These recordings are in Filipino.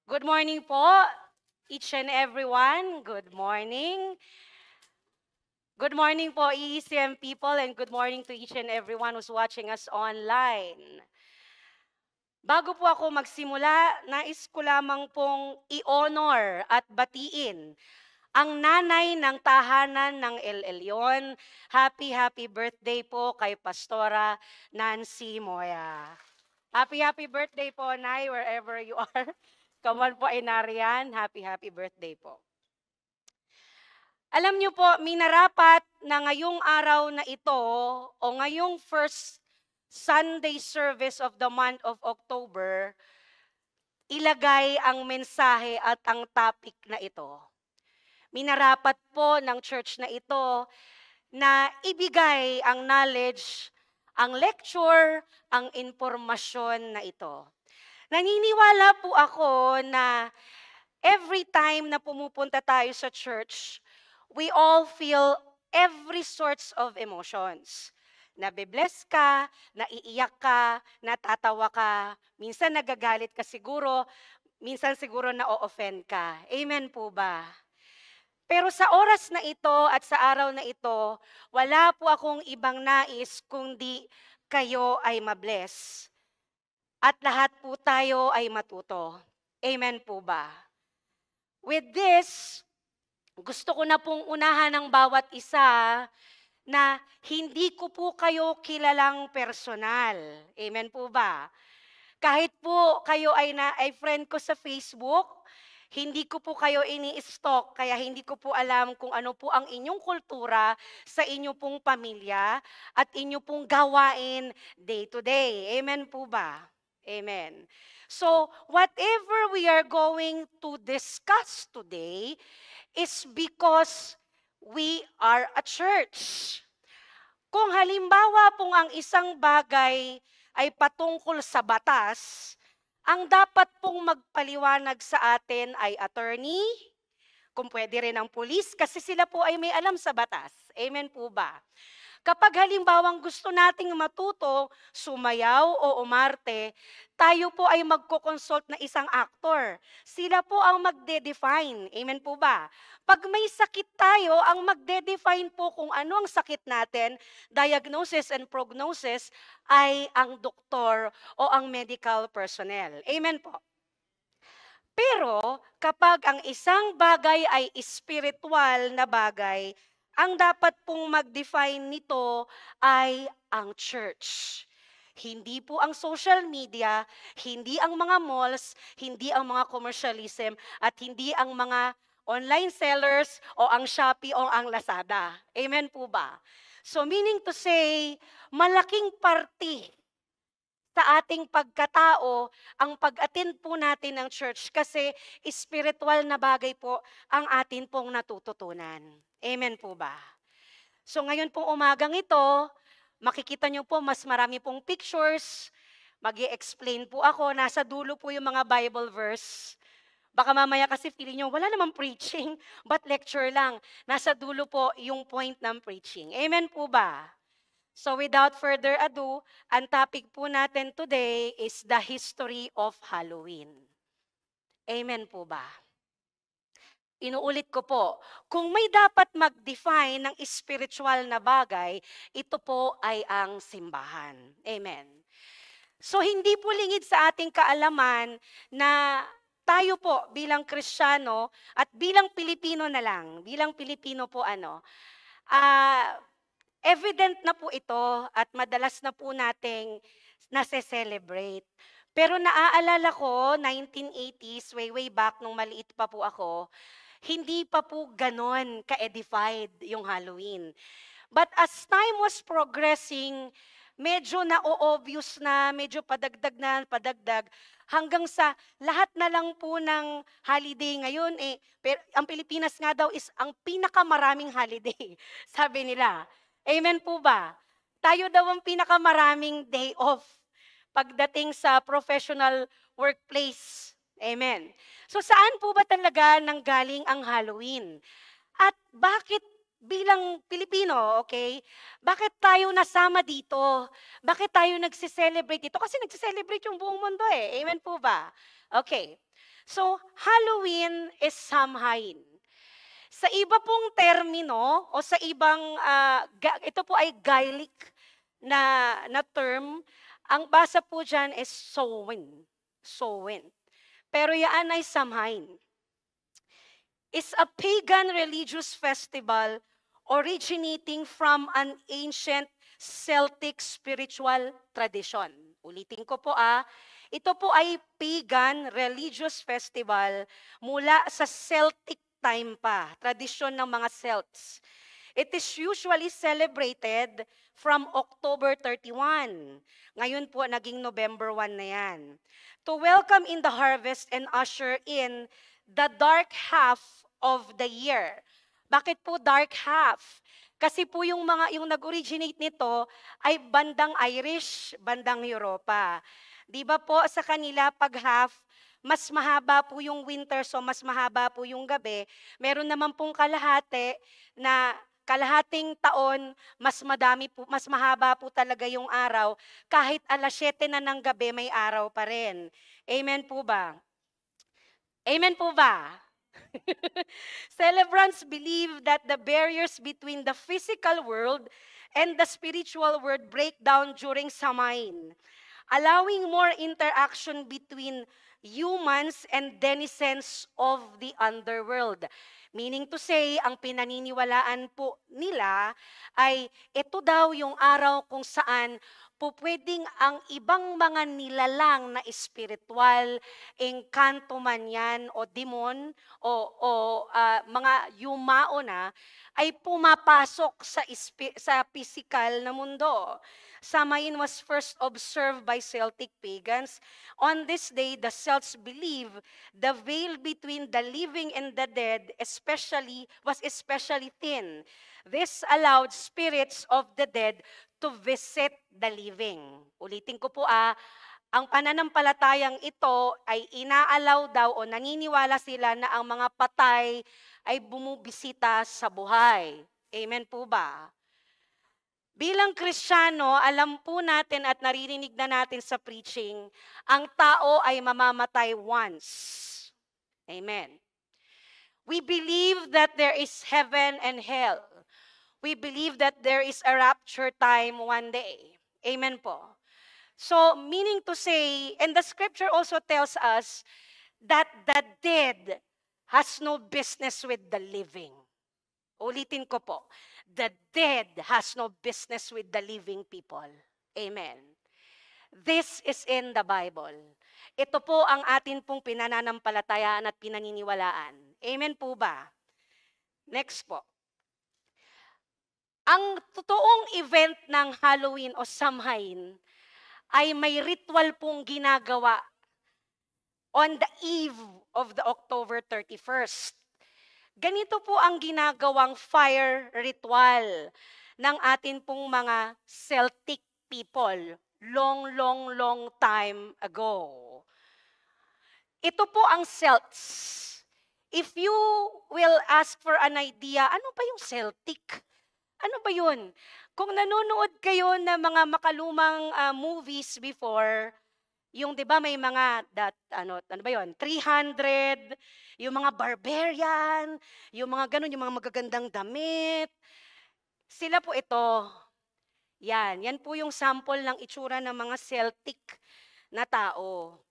Good morning po, each and everyone. Good morning. Good morning po, EECM people, and good morning to each and everyone who's watching us online. Bago po ako magsimula, nais ko lamang pong i-honor at batiin ang nanay ng tahanan ng El Elyon. Happy birthday po kay Pastora Nancy Moya. Happy birthday po, Nay, wherever you are. Kaman po ay nariyan. Happy birthday po. Alam niyo po, minarapat na ngayong araw na ito o ngayong first Sunday service of the month of October, ilagay ang mensahe at ang topic na ito. Minarapat po ng church na ito na ibigay ang knowledge, ang lecture, ang impormasyon na ito. Naniniwala po ako na every time na pumupunta tayo sa church, we all feel every sorts of emotions. Nabe-bless ka, naiiyak ka, natatawa ka, minsan nagagalit ka siguro, minsan siguro na-offend ka. Amen po ba? Pero sa oras na ito at sa araw na ito, wala po akong ibang nais kundi kayo ay mabless. At lahat po tayo ay matuto. Amen po ba? With this, gusto ko na pong unahan ng bawat isa na hindi ko po kayo kilalang personal. Amen po ba? Kahit po kayo ay friend ko sa Facebook, hindi ko po kayo ini-stalk, kaya hindi ko po alam kung ano po ang inyong kultura sa inyo pong pamilya at inyo pong gawain day to day. Amen po ba? Amen. So, whatever we are going to discuss today is because we are a church. Kung halimbawa pong ang isang bagay ay patungkol sa batas, ang dapat pong magpaliwanag sa atin ay attorney, kung pwede rin ang pulis, kasi sila po ay may alam sa batas. Amen po ba? Kapag halimbawang gusto nating matuto, sumayaw o umarte, tayo po ay magkoconsult na isang actor. Sila po ang magde-define. Amen po ba? Pag may sakit tayo, ang magde-define po kung ano ang sakit natin, diagnosis and prognosis, ay ang doktor o ang medical personnel. Amen po. Pero kapag ang isang bagay ay spiritual na bagay, ang dapat pong mag-define nito ay ang church. Hindi po ang social media, hindi ang mga malls, hindi ang mga commercialism, at hindi ang mga online sellers o ang Shopee o ang Lazada. Amen po ba? So meaning to say, malaking parte sa ating pagkatao ang pag-attend po natin ng church kasi spiritual na bagay po ang atin pong natututunan. Amen po ba? So ngayon pong umagang ito, makikita nyo po mas marami pong pictures, mag-i-explain po ako, nasa dulo po yung mga Bible verse. Baka mamaya kasi feeling nyo, wala namang preaching, but lecture lang. Nasa dulo po yung point ng preaching. Amen po ba? So without further ado, ang topic po natin today is the history of Halloween. Amen po ba? Inuulit ko po, kung may dapat mag-define ng spiritual na bagay, ito po ay ang simbahan. Amen. So hindi po lingid sa ating kaalaman na tayo po bilang Kristiyano at bilang Pilipino na lang, bilang Pilipino po ah, evident na po ito at madalas na po nating nase-celebrate. Pero naaalala ko, 1980s, way back nung maliit pa po ako, hindi pa po ganon ka-edified yung Halloween. But as time was progressing, medyo na-obvious na, medyo padagdag, hanggang sa lahat na lang po ng holiday ngayon, ang Pilipinas nga daw is ang pinakamaraming holiday, sabi nila. Amen po ba? Tayo daw ang pinakamaraming day off pagdating sa professional workplace. Amen. So saan po ba talaga nanggaling ang Halloween? At bakit bilang Pilipino, okay, bakit tayo nasama dito? Bakit tayo nagse-celebrate dito? Kasi nagse-celebrate yung buong mundo eh. Amen po ba? Okay. So, Halloween is Samhain. Sa iba pong termino o sa ibang, ito po ay Gaelic na term, ang basa po dyan is Samhain. Samhain. Pero yan ay Samhain. Is a pagan religious festival originating from an ancient Celtic spiritual tradition. Ulitin ko po ito po ay pagan religious festival mula sa Celtic time pa, tradisyon ng mga Celts. It is usually celebrated from October 31. Ngayon po, naging November 1 na yan. To welcome in the harvest and usher in the dark half of the year. Bakit po dark half? Kasi po yung nag-originate nito ay bandang Irish, bandang Europa. 'Di ba po sa kanila pag half, mas mahaba po yung winter, so mas mahaba po yung gabi. Meron naman pong kalahati na kalahating taon, mas mahaba po talaga yung araw, kahit 7:00 na ng gabi may araw pa rin. Amen po ba? Amen po ba? Celebrants believe that the barriers between the physical world and the spiritual world break down during Samhain, allowing more interaction between humans and denizens of the underworld. Meaning to say, ang pinaniniwalaan po nila ay ito daw yung araw kung saan pupwedeng ang ibang mga nilalang na espiritual, engkanto man yan, o demon, o mga yumao na, ay pumapasok sa physical na mundo. Samhain was first observed by Celtic pagans. On this day, the Celts believe the veil between the living and the dead was especially thin. This allowed spirits of the dead to visit the living. Ulitin ko po ang pananampalatayang ito ay inaalaw daw o naniniwala sila na ang mga patay ay bumubisita sa buhay. Amen po ba? Bilang Kristiyano, alam po natin at naririnig na natin sa preaching, ang tao ay mamamatay once. Amen. We believe that there is heaven and hell. We believe that there is a rapture time one day. Amen po. So, meaning to say, and the scripture also tells us that the dead has no business with the living. Ulitin ko po. The dead has no business with the living people. Amen. This is in the Bible. Ito po ang atin pong pinananampalatayaan at pinaniniwalaan. Amen po ba? Next po. Ang totoong event ng Halloween o Samhain ay may ritual pong ginagawa on the eve of the October 31st. Ganito po ang ginagawang fire ritual ng atin pong mga Celtic people long time ago. Ito po ang Celts. If you will ask for an idea, ano ba yung Celtic? Ano ba yun? Kung nanonood kayo ng mga makalumang movies before, yung 'di ba may mga ano ba 'yon? 300, yung mga barbarian, yung mga ganun, yung mga magagandang damit. Sila po ito. Yan po yung sample ng itsura ng mga Celtic na tao.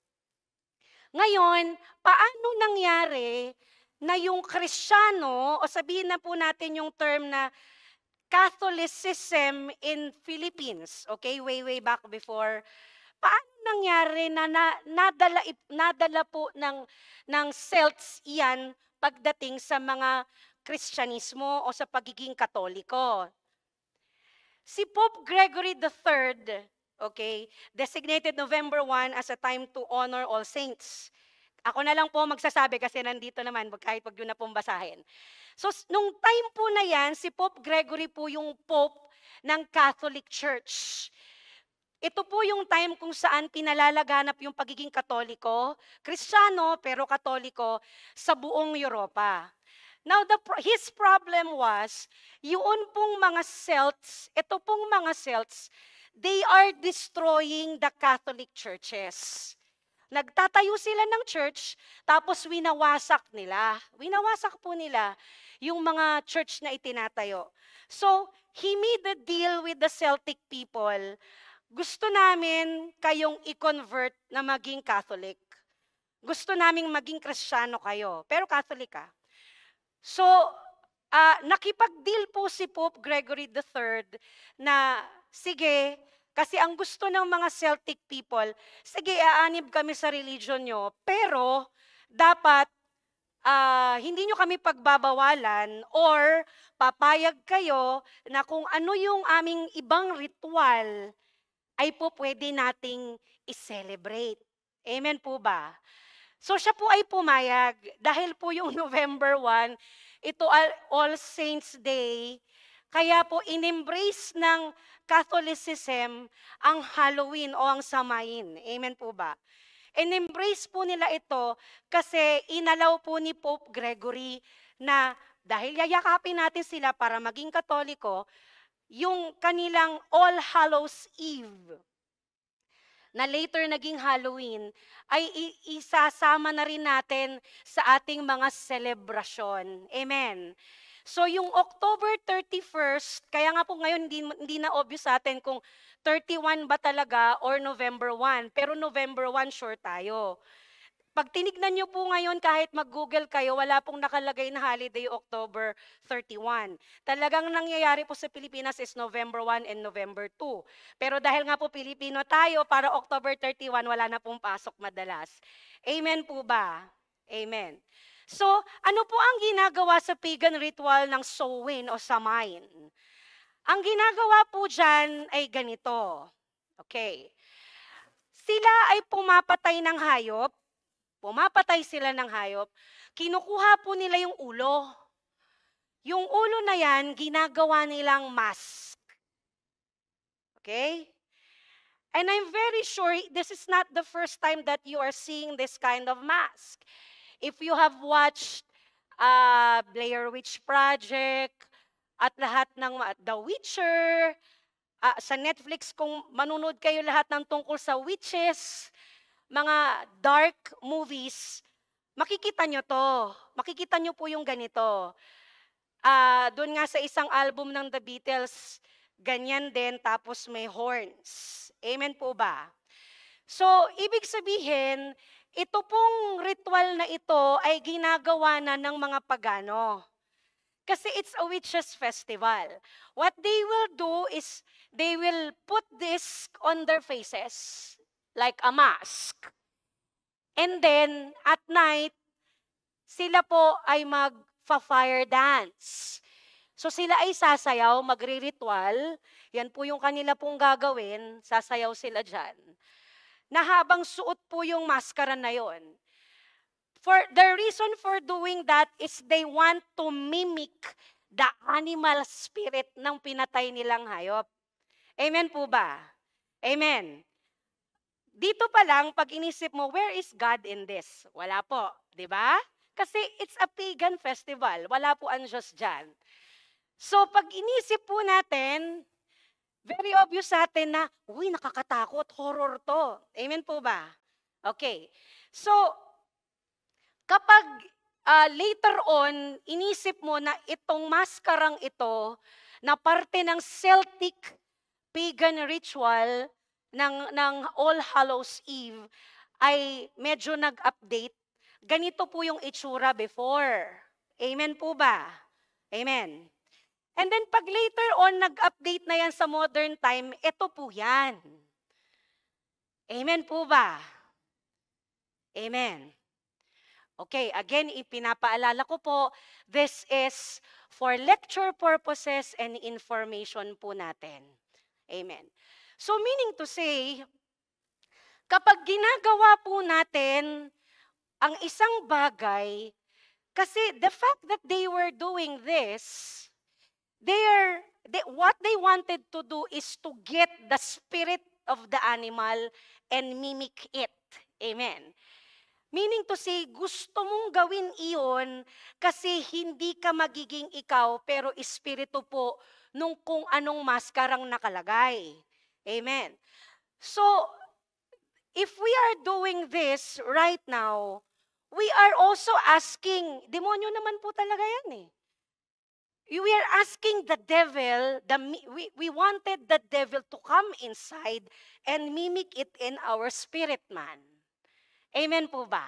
Ngayon, paano nangyari na yung Kristiyano, o sabihin na po natin yung term na Catholicism in Philippines, okay, way back before, paano nangyari na nadala po ng Celts iyan pagdating sa mga Kristyanismo o sa pagiging Katoliko? Si Pope Gregory III, okay, designated November 1 as a time to honor all saints. Ako na lang po magsasabi kasi nandito naman, kahit wag yun na pong basahin. So, nung time po na yan, si Pope Gregory po yung Pope ng Catholic Church. Ito po yung time kung saan pinalalaganap yung pagiging Katoliko, Kristiyano pero Katoliko sa buong Europa. Now, his problem was, yun pong mga Celts, ito pong mga Celts, they are destroying the Catholic churches. Nagtatayo sila ng church, tapos winawasak nila. Winawasak po nila yung mga church na itinatayo. So, he made a deal with the Celtic people. Gusto namin kayong i-convert na maging Catholic. Gusto naming maging Kristiyano kayo, pero Catholic ka. So, nakipag-deal po si Pope Gregory III na, sige, kasi ang gusto ng mga Celtic people, sige, aanib kami sa religion nyo, pero dapat hindi nyo kami pagbabawalan or papayag kayo na kung ano yung aming ibang ritual ay po pwede nating i-celebrate. Amen po ba? So siya po ay pumayag dahil po yung November 1, ito All Saints Day, kaya po in-embrace ng Catholicism ang Halloween o ang Samain. Amen po ba? In-embrace po nila ito kasi inalaw po ni Pope Gregory na dahil yayakapin natin sila para maging Katoliko, yung kanilang All Hallows Eve, na later naging Halloween, ay isasama na rin natin sa ating mga selebrasyon. Amen. So yung October 31st, kaya nga po ngayon hindi na obvious sa atin kung 31 ba talaga or November 1. Pero November 1 sure tayo. Pag tinignan nyo po ngayon, kahit mag-Google kayo, wala pong nakalagay na holiday October 31. Talagang nangyayari po sa Pilipinas is November 1 and November 2. Pero dahil nga po Pilipino tayo, para October 31, wala na pong pasok madalas. Amen po ba? Amen. So, ano po ang ginagawa sa pagan ritual ng Samhain o Samain? Ang ginagawa po dyan ay ganito. Okay. Sila ay pumapatay ng hayop. Pumapatay sila ng hayop, kinukuha po nila yung ulo. Yung ulo na yan, ginagawa nilang mask. Okay? And I'm very sure this is not the first time that you are seeing this kind of mask. If you have watched Blair Witch Project, at lahat ng The Witcher, sa Netflix kung manunod kayo lahat ng tungkol sa witches, mga dark movies, makikita nyo to. Makikita nyo po yung ganito. Doon nga sa isang album ng The Beatles, ganyan din, tapos may horns. Amen po ba? So, ibig sabihin, ito pong ritual na ito ay ginagawa na ng mga pagano. Kasi it's a witches festival. What they will do is, they will put this on their faces, like a mask. And then, at night, sila po ay mag-fire dance. So sila ay sasayaw, magre-ritual. Yan po yung kanila pong gagawin, sasayaw sila dyan. Na habang suot po yung maskara na yon. For the reason for doing that is they want to mimic the animal spirit ng pinatay nilang hayop. Amen po ba? Amen. Dito pa lang, pag inisip mo, where is God in this? Wala po, di ba? Kasi it's a pagan festival. Wala po ang Diyos dyan. So, pag inisip po natin, very obvious sa atin na, uy, nakakatakot, horror to. Amen po ba? Okay. So, kapag later on, inisip mo na itong maskarang ito, na parte ng Celtic pagan ritual, ng All Hallows Eve ay medyo nag-update. Ganito po yung itsura before. Amen po ba? Amen. And then pag later on nag-update na yan sa modern time, ito po yan. Amen po ba? Amen. Okay, again, ipinapaalala ko po, this is for lecture purposes and information po natin. Amen. So meaning to say, kapag ginagawa po natin ang isang bagay, kasi the fact that they were doing this, what they wanted to do is to get the spirit of the animal and mimic it. Amen. Meaning to say, gusto mong gawin iyon kasi hindi ka magiging ikaw, pero espiritu po nung kung anong maskarang nakalagay. Amen. So, if we are doing this right now, we are also asking, demonyo naman po talaga yan eh. We are asking the devil, we wanted the devil to come inside and mimic it in our spirit man. Amen po ba?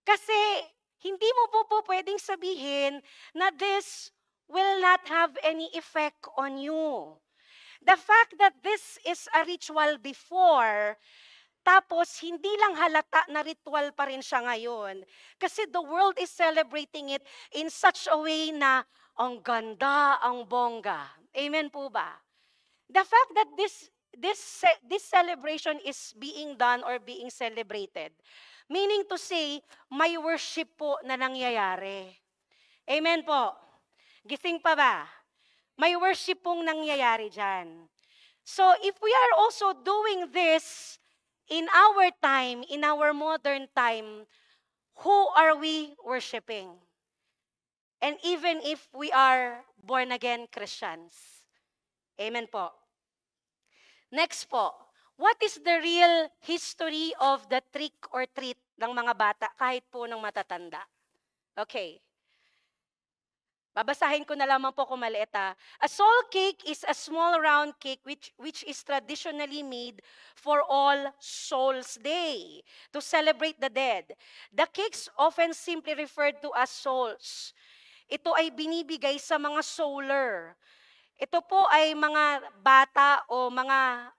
Kasi hindi mo po pwedeng sabihin na this will not have any effect on you. The fact that this is a ritual before, tapos hindi lang halata na ritual pa rin siya ngayon. Kasi the world is celebrating it in such a way na ang ganda, ang bongga. Amen po ba? The fact that this celebration is being done or being celebrated, meaning to say, may worship po na nangyayari. Amen po. Gising pa ba? May worship pong nangyayari dyan. So if we are also doing this in our time, in our modern time, who are we worshiping? And even if we are born-again Christians. Amen po. Next po, what is the real history of the trick or treat ng mga bata kahit po ng matatanda? Okay. Babasahin ko na lamang po kung maliit ha. A soul cake is a small round cake which is traditionally made for All Souls Day to celebrate the dead. The cakes often simply referred to as souls. Ito ay binibigay sa mga souler. Ito po ay mga bata o mga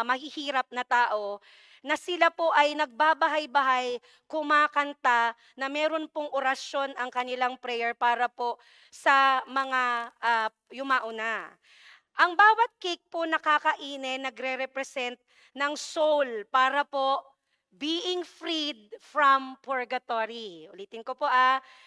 mahihirap na tao na sila po ay nagbabahay-bahay, kumakanta, na meron pong orasyon ang kanilang prayer para po sa mga yumauna. Ang bawat cake po na kakainin nagre-represent ng soul para po being freed from purgatory. Ulitin ko po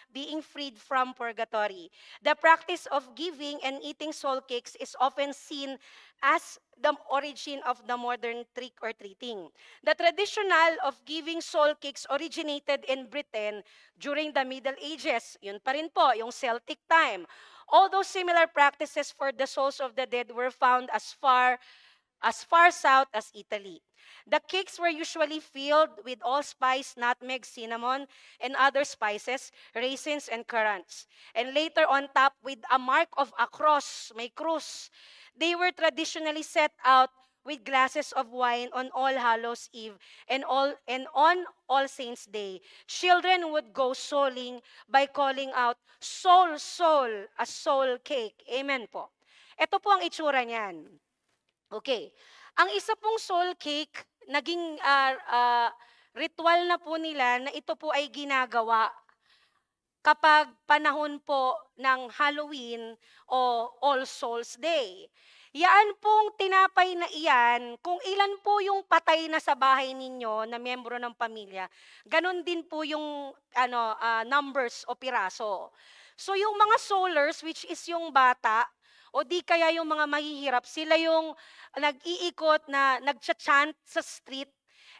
being freed from purgatory. The practice of giving and eating soul cakes is often seen as the origin of the modern trick or treating. The traditional of giving soul cakes originated in Britain during the Middle Ages. Yun pa rin po, yung Celtic time. Although similar practices for the souls of the dead were found as far south as Italy. The cakes were usually filled with allspice, nutmeg, cinnamon, and other spices, raisins, and currants. And later on top with a mark of a cross, may krus. They were traditionally set out with glasses of wine on All Hallows Eve and on All Saints Day. Children would go souling by calling out, "Soul, soul," a soul cake. Amen po. Ito po ang itsura niyan. Okay. Ang isa pong soul cake, naging ritual na po nila na ito po ay ginagawa kapag panahon po ng Halloween o All Souls Day. Yaan pong tinapay na iyan, kung ilan po yung patay na sa bahay ninyo na miyembro ng pamilya, ganun din po yung numbers o piraso. So yung mga soulers, which is yung bata, o di kaya yung mga mahihirap, sila yung nag-iikot na nag-chant sa street,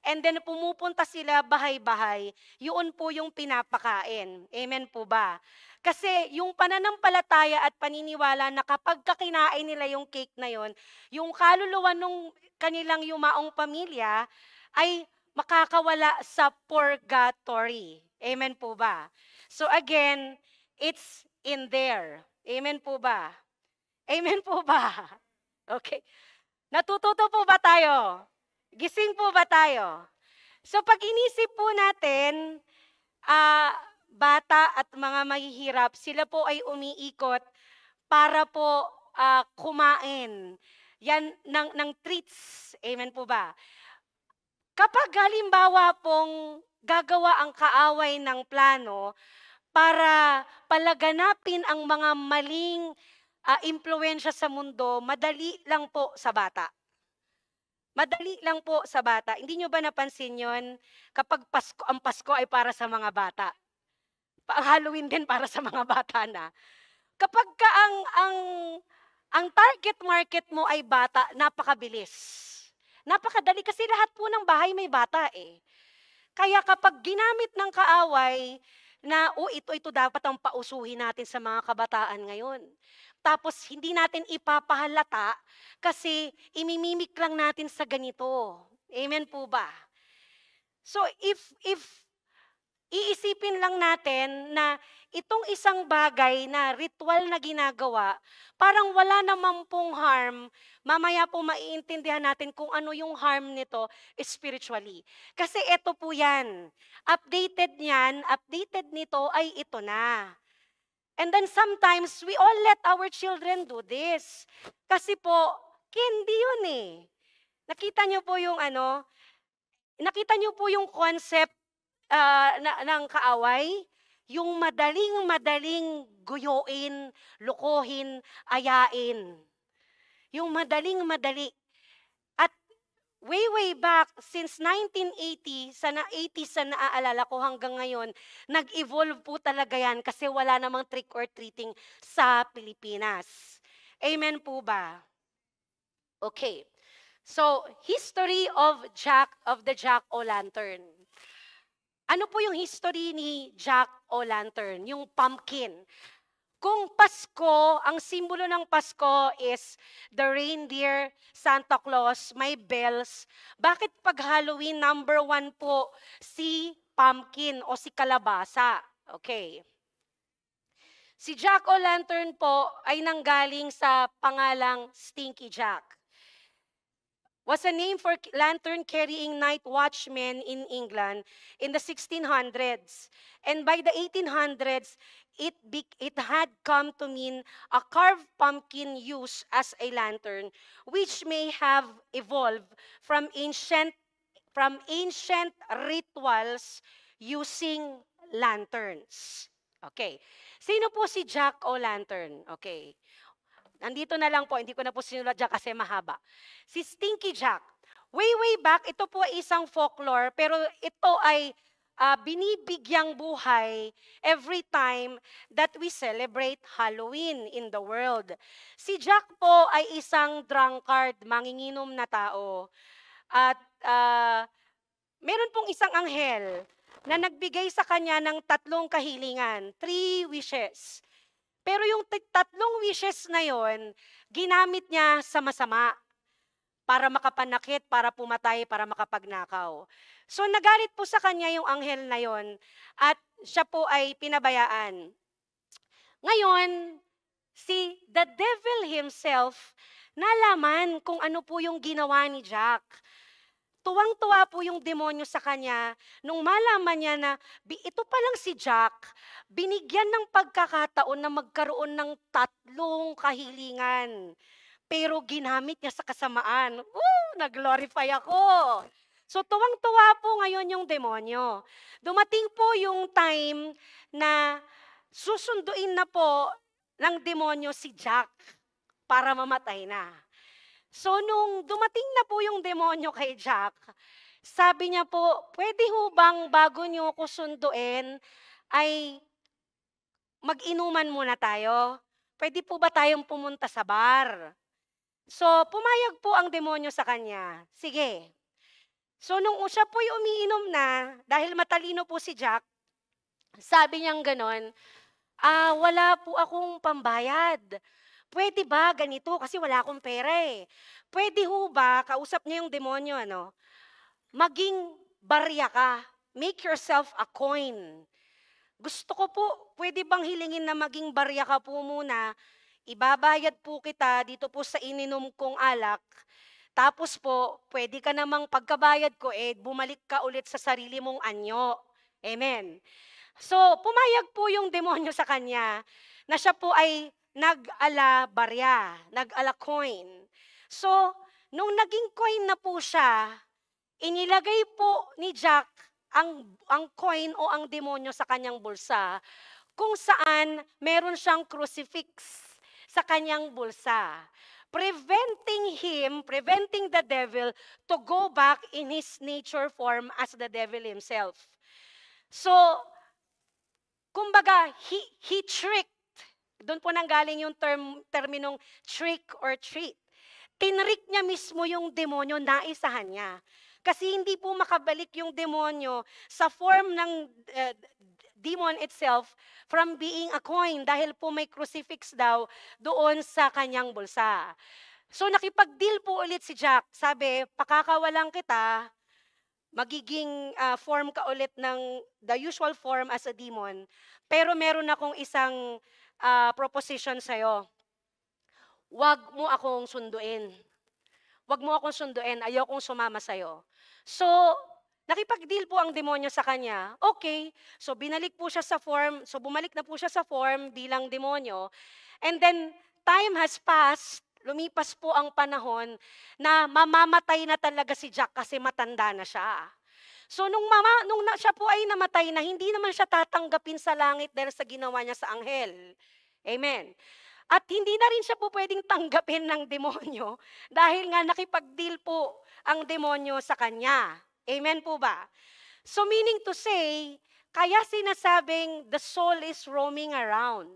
and then pumupunta sila bahay-bahay, yun po yung pinapakain. Amen po ba? Kasi yung pananampalataya at paniniwala na kapag kakinain nila yung cake na yon, yung kaluluwa nung kanilang yumaong pamilya ay makakawala sa purgatory. Amen po ba? So again, it's in there. Amen po ba? Amen po ba? Okay. Natututo po ba tayo? Gising po ba tayo? So pag inisip po natin, bata at mga mahihirap, sila po ay umiikot para po kumain. Yan ng treats. Amen po ba? Kapag halimbawa pong gagawa ang kaaway ng plano para palaganapin ang mga maling impluwensya sa mundo, madali lang po sa bata. Madali lang po sa bata. Hindi nyo ba napansin yon? Kapag ang Pasko ay para sa mga bata. Ang Halloween din para sa mga bata na. Kapag ka ang target market mo ay bata, napakabilis. Napakadali kasi lahat po ng bahay may bata eh. Kaya kapag ginamit ng kaaway na, ito dapat ang pausuhin natin sa mga kabataan ngayon. Tapos hindi natin ipapahalata kasi imimimik lang natin sa ganito. Amen po ba? So if iisipin lang natin na itong isang bagay na ritual na ginagawa, parang wala naman pong harm, mamaya po maiintindihan natin kung ano yung harm nito spiritually. Kasi ito po yan, updated nito ay ito na. And then sometimes, we all let our children do this. Kasi po, candy yun eh. Nakita niyo po yung nakita niyo po yung concept ng kaaway, yung madaling guyuin, lokohin, ayain. Yung madaling-madali. At way back, since 1980, 80s na naaalala ko hanggang ngayon, nag-evolve po talaga yan kasi wala namang trick or treating sa Pilipinas. Amen po ba? Okay. So, history of the Jack-o'-lantern. Ano po yung history ni Jack-o'-lantern? Yung pumpkin. Kung Pasko, ang simbolo ng Pasko is the reindeer, Santa Claus, may bells. Bakit pag Halloween, number 1 po si pumpkin o si kalabasa? Okay. Si Jack-o'-lantern po ay nanggaling sa pangalang Stinky Jack. Was a name for lantern-carrying night watchmen in England in the 1600s. And by the 1800s, it had come to mean a carved pumpkin used as a lantern, which may have evolved from ancient rituals using lanterns. Okay. Sino po si Jack-o'-lantern? Okay. Nandito na lang po, hindi ko na po sinulat dyan kasi mahaba. Si Stinky Jack. Way back, ito po ay isang folklore, pero ito ay binibigyang buhay every time that we celebrate Halloween in the world. Si Jack po ay isang drunkard, manginginom na tao. At meron pong isang anghel na nagbigay sa kanya ng 3 kahilingan, 3 wishes. Pero yung 3 wishes na yon, ginamit niya sa masama. Para makapanakit, para pumatay, para makapagnakaw. So nagalit po sa kanya yung anghel na yon at siya po ay pinabayaan. Ngayon, si the devil himself nalaman kung ano po yung ginawa ni Jack. Tuwang-tuwa po yung demonyo sa kanya nung malaman niya na ito pa lang si Jack, binigyan ng pagkakataon na magkaroon ng 3 kahilingan. Pero ginamit niya sa kasamaan. Nag-glorify ako. So tuwang-tuwa po ngayon yung demonyo. Dumating po yung time na susunduin na po ng demonyo si Jack para mamatay na. So nung dumating na po yung demonyo kay Jack, sabi niya po, pwede ho bang bago niyo ko sunduin ay mag-inuman muna tayo? Pwede po ba tayong pumunta sa bar? So pumayag po ang demonyo sa kanya. Sige. So nung siya po'y umiinom na, dahil matalino po si Jack, sabi niyang ganon, wala po akong pambayad. Pwede ba ganito? Kasi wala akong pera eh. Pwede ho ba, kausap niya yung demonyo, maging barya ka. Make yourself a coin. Gusto ko po, pwede bang hilingin na maging barya ka po muna? Ibabayad po kita dito po sa ininom kong alak. Tapos po, pwede ka namang pagkabayad ko, bumalik ka ulit sa sarili mong anyo. Amen. So, pumayag po yung demonyo sa kanya na siya po ay nag-ala barya, nag-ala coin. So, nung naging coin na po siya, inilagay po ni Jack ang coin o ang demonyo sa kanyang bulsa, kung saan meron siyang crucifix sa kanyang bulsa, preventing the devil to go back in his nature form as the devil himself. So, kumbaga, he tricked. Doon po nanggaling yung terminong trick or treat. Tinrick niya mismo yung demonyo, naisahan niya. Kasi hindi po makabalik yung demonyo sa form ng demon itself from being a coin dahil po may crucifix daw doon sa kanyang bulsa. So nakipag-deal po ulit si Jack. Sabi, pakakawalan kita, magiging form ka ulit ng the usual form as a demon. Pero meron akong isang proposition sa'yo. Huwag mo akong sunduin. Huwag mo akong sunduin, ayokong sumama sa'yo. So, nakipag-deal po ang demonyo sa kanya. Okay, so binalik po siya sa form, so bumalik na po siya sa form bilang demonyo. And then, time has passed, lumipas po ang panahon na mamamatay na talaga si Jack kasi matanda na siya. So, nung siya po ay namatay na, hindi naman siya tatanggapin sa langit dahil sa ginawa niya sa anghel. Amen. At hindi na rin siya po pwedeng tanggapin ng demonyo dahil nga nakipag-deal po ang demonyo sa kanya. Amen po ba? So meaning to say, kaya sinasabing the soul is roaming around.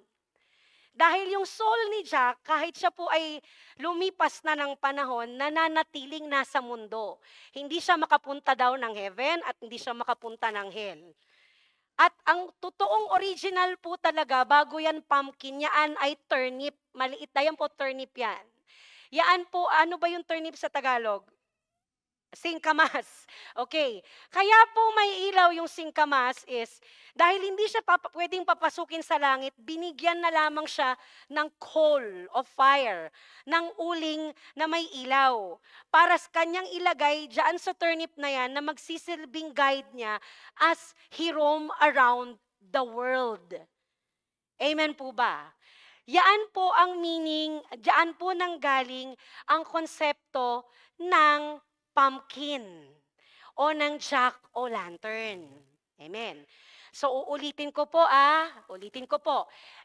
Dahil yung soul ni Jack, kahit siya po ay lumipas na ng panahon, nananatiling nasa mundo. Hindi siya makapunta daw ng heaven at hindi siya makapunta ng hell. At ang totoong original po talaga, bago yan pumpkin, yaan ay turnip. Maliit na yan po, turnip yan. Yaan po, ano ba yung turnip sa Tagalog? Singkamas. Okay. Kaya po may ilaw yung singkamas is, dahil hindi siya pwedeng papasukin sa langit, binigyan na lamang siya ng coal of fire, ng uling na may ilaw. Para sa kanyang ilagay dyan sa turnip na yan na magsisilbing guide niya as he roam around the world. Amen po ba? Yaan po ang meaning, dyan po nanggaling ang konsepto ng pumpkin o ng jack-o'-lantern. Amen. So uulitin ko po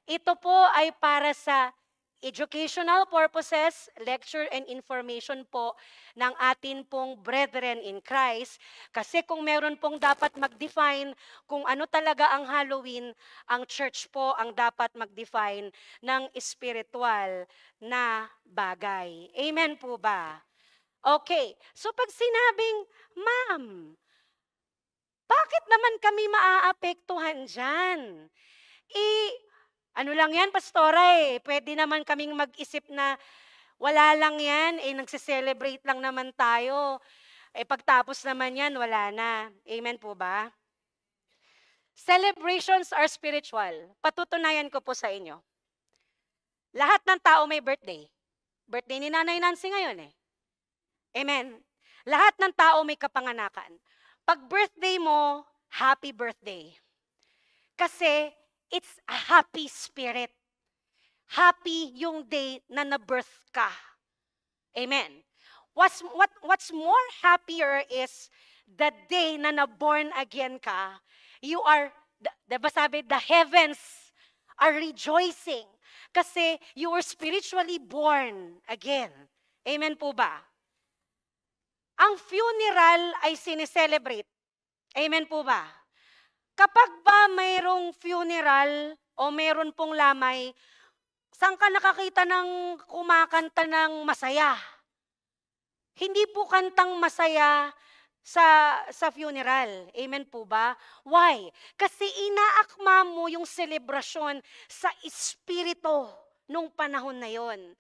Ito po ay para sa educational purposes, lecture and information po ng atin pong brethren in Christ. Kasi kung meron pong dapat mag-define kung ano talaga ang Halloween, ang church po ang dapat mag-define ng spiritual na bagay. Amen po ba? Okay, so pag sinabing, Ma'am, bakit naman kami maaapektuhan dyan? Ano lang yan, pastora pwede naman kaming mag-isip na wala lang yan, nagse-celebrate lang naman tayo. Pagtapos naman yan, wala na. Amen po ba? Celebrations are spiritual. Patutunayan ko po sa inyo. Lahat ng tao may birthday. Birthday ni Nanay Nancy ngayon Amen. Lahat ng tao may kapanganakan. Pag birthday mo, happy birthday. Kasi it's a happy spirit. Happy yung day na na-birth ka. Amen. What's more happier is the day na na-born again ka. You are, diba sabi, the heavens are rejoicing kasi you were spiritually born again. Amen po ba? Ang funeral ay sineselebrate. Amen po ba? Kapag ba mayroong funeral o mayroon pong lamay, saan ka nakakita ng kumakanta ng masaya? Hindi po kantang masaya sa funeral. Amen po ba? Why? Kasi inaakma mo yung selebrasyon sa espiritu nung panahon na yon.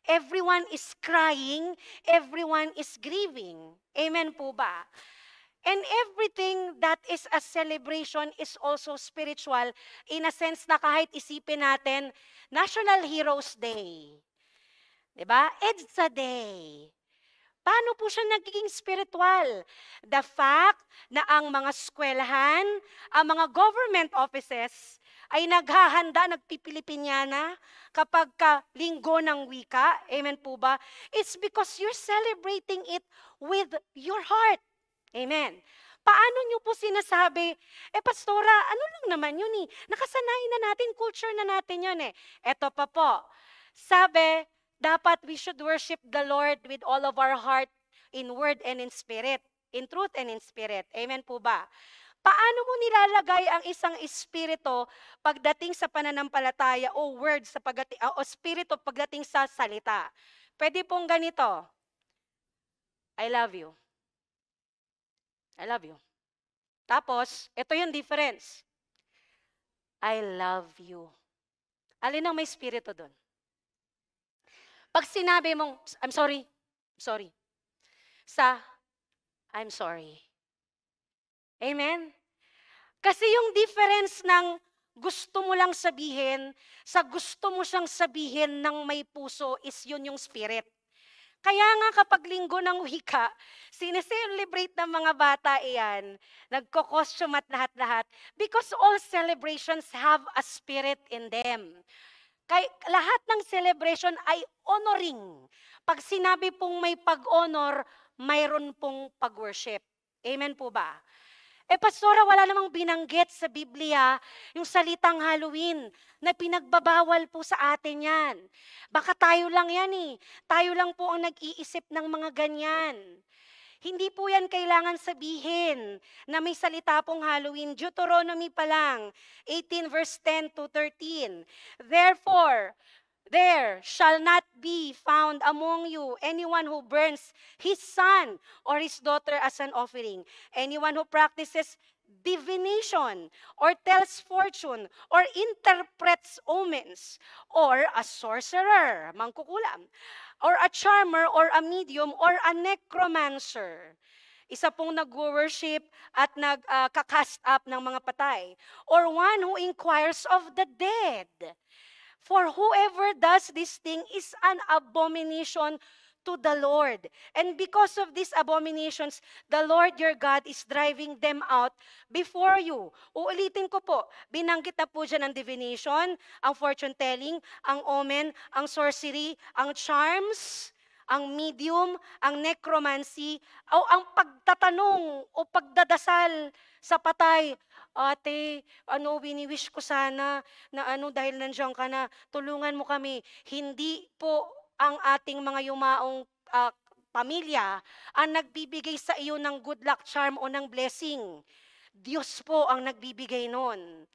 Everyone is crying, everyone is grieving. Amen po ba? And everything that is a celebration is also spiritual in a sense na kahit isipin natin, National Heroes Day. Diba? EDSA Day. Paano po siya nagiging spiritual? The fact na ang mga eskwelahan, ang mga government offices, ay naghahanda, nagpipilipinyana kapag linggo ng wika, amen po ba? It's because you're celebrating it with your heart. Amen. Paano nyo po sinasabi, pastora, ano lang naman yun nakasanayan na natin, culture na natin yun Eto pa po, sabi, dapat we should worship the Lord with all of our heart, in word and in spirit, in truth and in spirit. Amen po ba? Paano mo nilalagay ang isang espiritu pagdating sa pananampalataya o word sa o espiritu pagdating sa salita? Pwede pong ganito. I love you. I love you. Tapos, ito yung difference. I love you. Alin ang may spirito doon? Pag sinabi mong, I'm sorry, sorry. Sa, I'm sorry. Amen? Kasi yung difference ng gusto mo lang sabihin, sa gusto mo siyang sabihin ng may puso is yun yung spirit. Kaya nga kapag linggo ng wika, sineselebrate ng mga bata iyan, nagko-costume at lahat-lahat, because all celebrations have a spirit in them. Kay, lahat ng celebration ay honoring. Pag sinabi pong may pag-honor, mayroon pong pag-worship. Amen po ba? Pastora, wala namang binanggit sa Biblia yung salitang Halloween na pinagbabawal po sa atin yan. Baka tayo lang yan eh. Tayo lang po ang nag-iisip ng mga ganyan. Hindi po yan kailangan sabihin na may salita pong Halloween. Deuteronomy pa lang, 18 verse 10 to 13. Therefore, there shall not be found among you anyone who burns his son or his daughter as an offering. Anyone who practices divination or tells fortune or interprets omens or a sorcerer, mangkukulam, or a charmer or a medium or a necromancer. Isa pong nag-worship at nag-cast up ng mga patay. Or one who inquires of the dead. For whoever does this thing is an abomination to the Lord. And because of these abominations, the Lord your God is driving them out before you. Uulitin ko po, binanggit na po dyan ang divination, ang fortune telling, ang omen, ang sorcery, ang charms, ang medium, ang necromancy, o ang pagtatanong o pagdadasal sa patay. Ate, wini-wish ko sana na dahil nandiyan ka na, tulungan mo kami. Hindi po ang ating mga yumaong pamilya ang nagbibigay sa iyo ng good luck charm o ng blessing. Diyos po ang nagbibigay nun.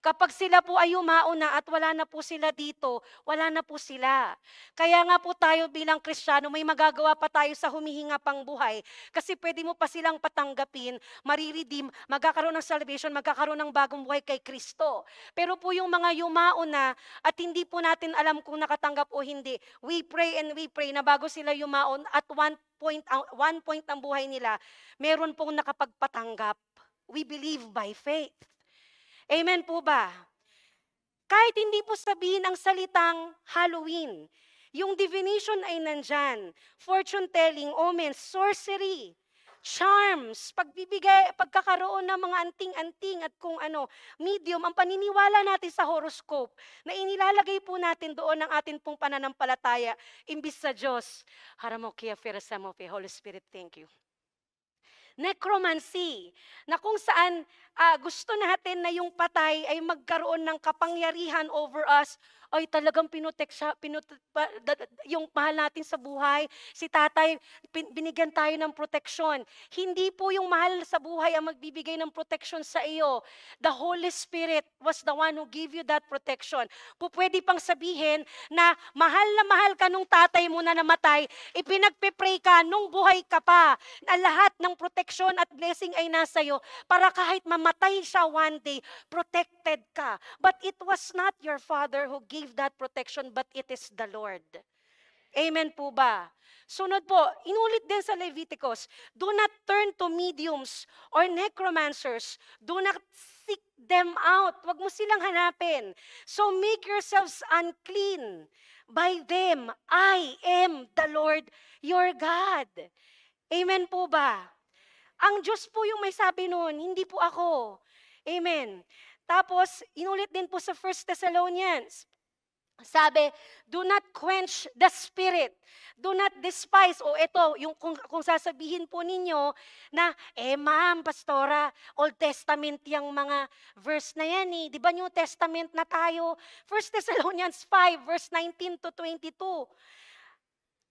Kapag sila po ay yumao na at wala na po sila dito, wala na po sila. Kaya nga po tayo bilang Kristiyano, may magagawa pa tayo sa humihinga pang buhay. Kasi pwede mo pa silang patanggapin, mariredeem, magkakaroon ng salvation, magkakaroon ng bagong buhay kay Kristo. Pero po yung mga yumao na at hindi po natin alam kung nakatanggap o hindi, we pray na bago sila yumaon at one point ng buhay nila, meron pong nakapagpatanggap. We believe by faith. Amen po ba? Kahit hindi po sabihin ang salitang Halloween, yung divination ay nandyan. Fortune telling, omens, sorcery, charms, pagkakaroon ng mga anting-anting at kung medium, ang paniniwala natin sa horoscope, na inilalagay po natin doon ang atin pong pananampalataya, imbis sa Diyos. Haramokia Ferasamofe, Holy Spirit, thank you. Necromancy, na kung saan gusto natin na yung patay ay magkaroon ng kapangyarihan over us, ay talagang yung mahal natin sa buhay, si tatay, binigyan tayo ng proteksyon. Hindi po yung mahal sa buhay ang magbibigay ng proteksyon sa iyo. The Holy Spirit was the one who gave you that protection. Pwede pang sabihin na mahal ka nung tatay mo na namatay, ipinagpipray ka nung buhay ka pa, na lahat ng proteksyon at blessing ay nasa iyo, para kahit mamatay siya one day, protected ka. But it was not your father who gave that protection, but it is the Lord. Amen po ba? Sunod po, inulit din sa Leviticus, do not turn to mediums or necromancers. Do not seek them out. Huwag mo silang hanapin. So make yourselves unclean by them. I am the Lord your God. Amen po ba? Ang Diyos po yung may sabi noon, hindi po ako. Amen. Tapos, inulit din po sa 1 Thessalonians. Sabi, do not quench the spirit. Do not despise. O ito, yung kung sasabihin po ninyo na, ma'am, pastora, Old Testament yung mga verse na yan eh. Di ba New Testament na tayo? 1 Thessalonians 5, verse 19 to 22.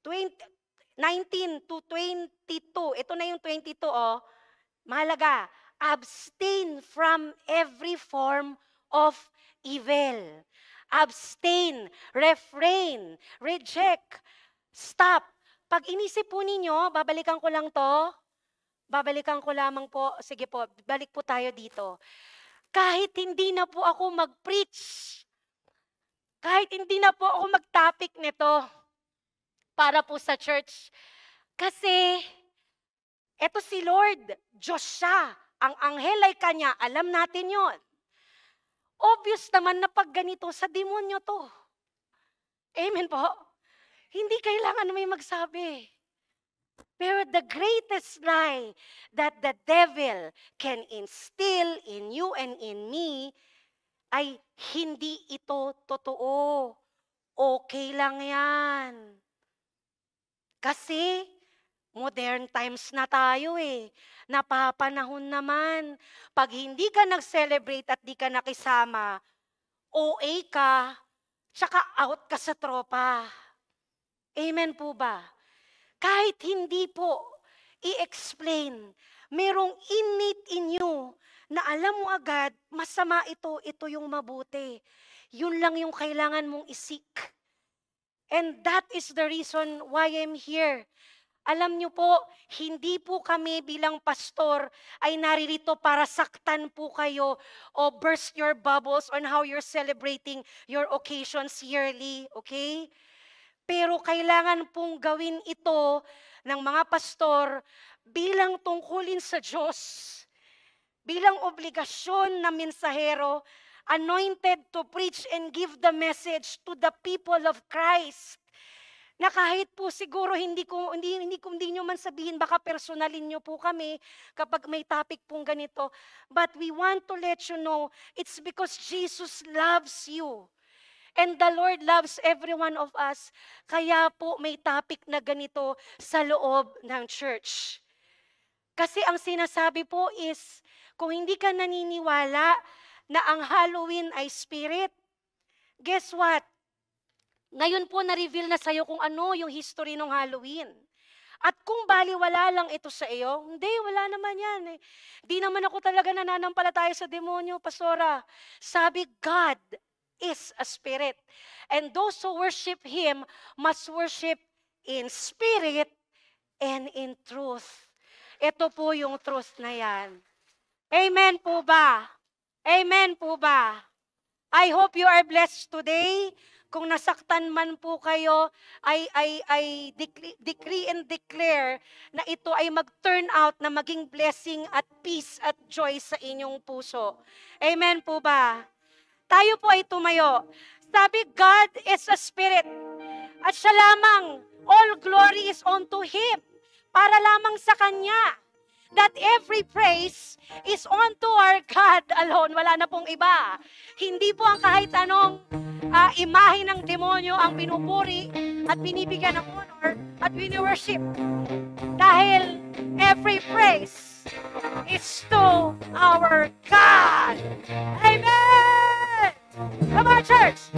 19 to 22. Ito na yung 22, oh. Mahalaga. Abstain from every form of evil. Abstain, refrain, reject, stop. Pag inisip po ninyo, babalikan ko lang to, babalikan ko lamang po, sige po, balik po tayo dito. Kahit hindi na po ako mag-preach, kahit hindi na po ako mag-topic nito para po sa church, kasi eto si Lord, Diyos siya, ang anghel ay kanya, alam natin yon. Obvious naman na pag ganito, sa demonyo to. Amen po? Hindi kailangan na may magsabi. Pero the greatest lie that the devil can instill in you and in me ay hindi ito totoo. Okay lang yan. Kasi modern times na tayo eh. Napapanahon naman. Pag hindi ka nag-celebrate at di ka nakisama, OA ka, tsaka out ka sa tropa. Amen po ba? Kahit hindi po i-explain, merong innate in you na alam mo agad, masama ito yung mabuti. Yun lang yung kailangan mong isik. And that is the reason why I'm here. Alam niyo po, hindi po kami bilang pastor ay naririto para saktan po kayo o burst your bubbles on how you're celebrating your occasions yearly, okay? Pero kailangan pong gawin ito ng mga pastor bilang tungkulin sa Diyos, bilang obligasyon na mensahero, anointed to preach and give the message to the people of Christ. Na kahit po siguro hindi nyo man sabihin, baka personalin nyo po kami kapag may topic pong ganito. But we want to let you know, it's because Jesus loves you. And the Lord loves every one of us. Kaya po may topic na ganito sa loob ng church. Kasi ang sinasabi po is, kung hindi ka naniniwala na ang Halloween ay spirit, guess what? Ngayon po na-reveal na sa'yo kung ano yung history ng Halloween. At kung baliwala lang ito sa iyo, hindi, wala naman yan. Di naman ako talaga nananampalataya sa demonyo, Pastora. Sabi, God is a spirit. And those who worship Him must worship in spirit and in truth. Ito po yung truth na yan. Amen po ba? Amen po ba? I hope you are blessed today. Kung nasaktan man po kayo, I decree and declare na ito ay mag-turn out na maging blessing at peace at joy sa inyong puso. Amen po ba? Tayo po ay tumayo. Sabi, God is a spirit. At siya lamang, all glory is unto Him. Para lamang sa Kanya. That every praise is unto our God alone. Wala na pong iba. Hindi po ang kahit anong imahe ng demonyo ang pinupuri at binibigyan ng honor at wini-worship. Dahil every praise is to our God. Amen! Come on, church!